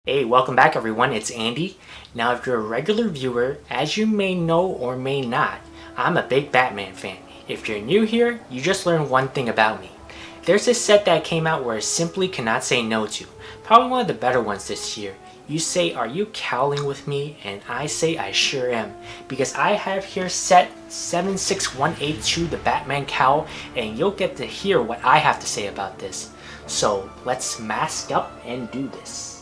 Hey, welcome back everyone, it's Andy. Now if you're a regular viewer, as you may know or may not, I'm a big Batman fan. If you're new here, you just learned one thing about me. There's this set that came out where I simply cannot say no to. Probably one of the better ones this year. You say, are you cowling with me? And I say, I sure am. Because I have here set 76182, the Batman Cowl, and you'll get to hear what I have to say about this. So let's mask up and do this.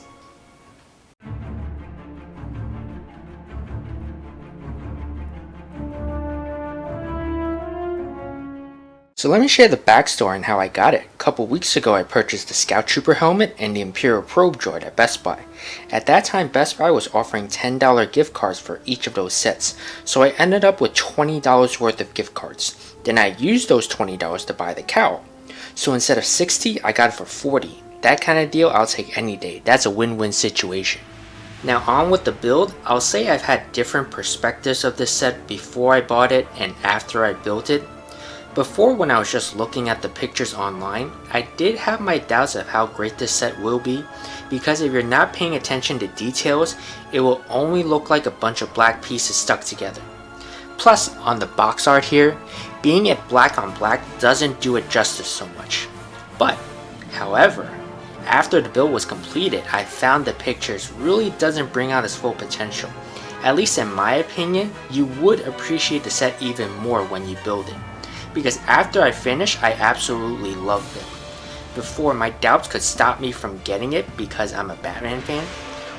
So let me share the backstory on how I got it. A couple weeks ago I purchased the Scout Trooper helmet and the Imperial Probe droid at Best Buy. At that time Best Buy was offering $10 gift cards for each of those sets, so I ended up with $20 worth of gift cards. Then I used those $20 to buy the cowl. So instead of $60, I got it for $40. That kind of deal I'll take any day. That's a win-win situation. Now on with the build, I'll say I've had different perspectives of this set before I bought it and after I built it. Before, when I was just looking at the pictures online, I did have my doubts of how great this set will be, because if you're not paying attention to details, it will only look like a bunch of black pieces stuck together. Plus, on the box art here, being it black on black doesn't do it justice so much. But, however, after the build was completed, I found the pictures really doesn't bring out its full potential. At least in my opinion, you would appreciate the set even more when you build it. Because after I finished, I absolutely loved it. Before, my doubts could stop me from getting it because I'm a Batman fan,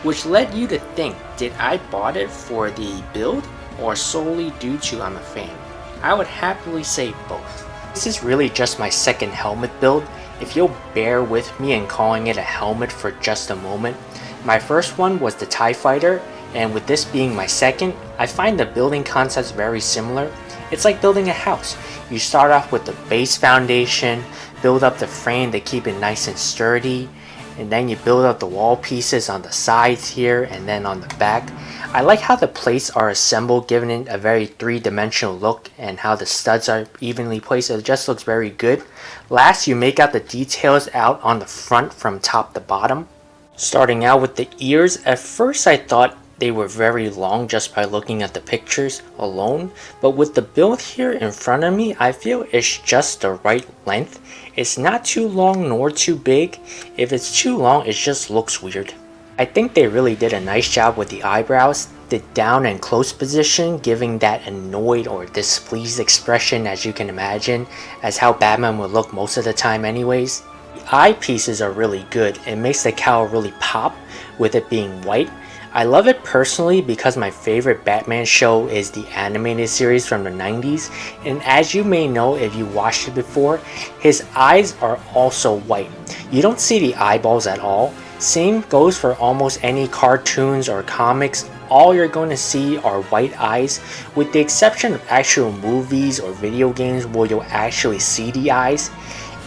which led you to think, did I bought it for the build or solely due to I'm a fan? I would happily say both. This is really just my second helmet build. If you'll bear with me in calling it a helmet for just a moment. My first one was the TIE Fighter, and with this being my second, I find the building concepts very similar. It's like building a house. You start off with the base foundation, build up the frame to keep it nice and sturdy, and then you build up the wall pieces on the sides here and then on the back. I like how the plates are assembled, giving it a very three-dimensional look, and how the studs are evenly placed. It just looks very good. Last, you make out the details out on the front from top to bottom. Starting out with the ears, at first I thought they were very long just by looking at the pictures alone, but with the build here in front of me, I feel it's just the right length. It's not too long nor too big. If it's too long, it just looks weird. I think they really did a nice job with the eyebrows, the down and close position, giving that annoyed or displeased expression, as you can imagine, as how Batman would look most of the time anyways. The eyepieces are really good. It makes the cowl really pop with it being white. I love it personally because my favorite Batman show is the animated series from the 90s, and as you may know if you watched it before, his eyes are also white. You don't see the eyeballs at all. Same goes for almost any cartoons or comics. All you're going to see are white eyes, with the exception of actual movies or video games where you'll actually see the eyes.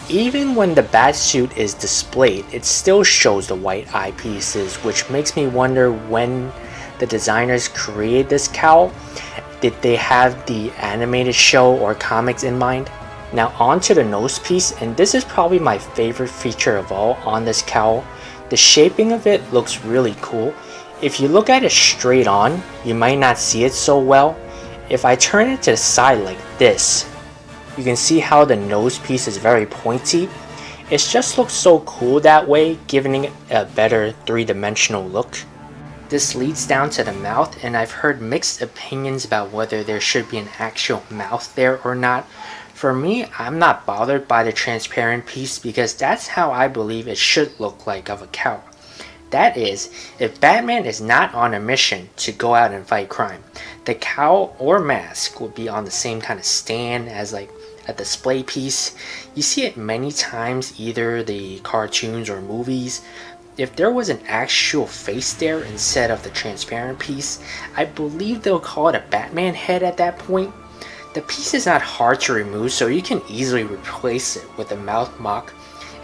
Even when the bat suit is displayed, it still shows the white eyepieces, which makes me wonder when the designers created this cowl. Did they have the animated show or comics in mind? Now on to the nose piece, and this is probably my favorite feature of all on this cowl. The shaping of it looks really cool. If you look at it straight on, you might not see it so well. If I turn it to the side like this, you can see how the nose piece is very pointy. It just looks so cool that way, giving it a better three-dimensional look. This leads down to the mouth, and I've heard mixed opinions about whether there should be an actual mouth there or not. For me, I'm not bothered by the transparent piece because that's how I believe it should look like of a cowl. That is, if Batman is not on a mission to go out and fight crime, the cowl or mask would be on the same kind of stand as like a display piece. You see it many times, either the cartoons or movies. If there was an actual face there instead of the transparent piece, I believe they'll call it a Batman head at that point. The piece is not hard to remove, so you can easily replace it with a mouth mock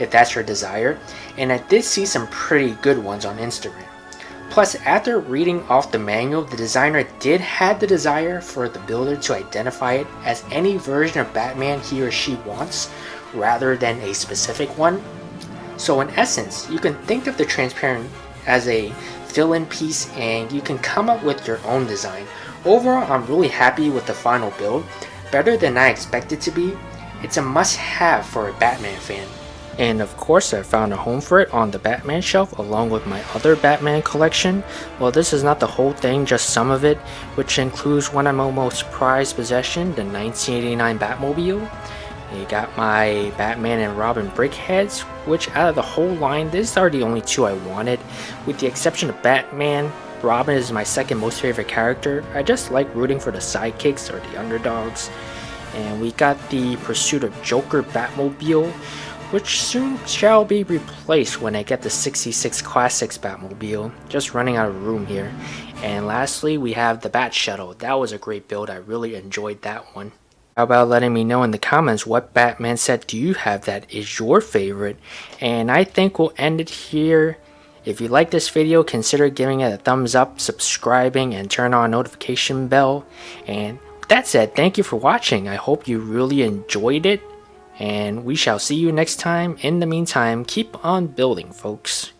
if that's your desire, and I did see some pretty good ones on Instagram. Plus, after reading off the manual, the designer did have the desire for the builder to identify it as any version of Batman he or she wants, rather than a specific one. So in essence, you can think of the transparent as a fill-in piece, and you can come up with your own design. Overall, I'm really happy with the final build, better than I expected to be. It's a must-have for a Batman fan. And of course, I found a home for it on the Batman shelf along with my other Batman collection. Well, this is not the whole thing, just some of it, which includes one of my most prized possession, the 1989 Batmobile. You got my Batman and Robin brickheads, which out of the whole line, these are the only two I wanted. With the exception of Batman, Robin is my second most favorite character. I just like rooting for the sidekicks or the underdogs. And we got the Pursuit of Joker Batmobile, which soon shall be replaced when I get the 66 Classics Batmobile. Just running out of room here. And lastly, we have the Bat Shuttle. That was a great build. I really enjoyed that one. How about letting me know in the comments what Batman set do you have that is your favorite? And I think we'll end it here. If you like this video, consider giving it a thumbs up, subscribing, and turn on notification bell. And with that said, thank you for watching. I hope you really enjoyed it. And we shall see you next time. In the meantime, keep on building, folks.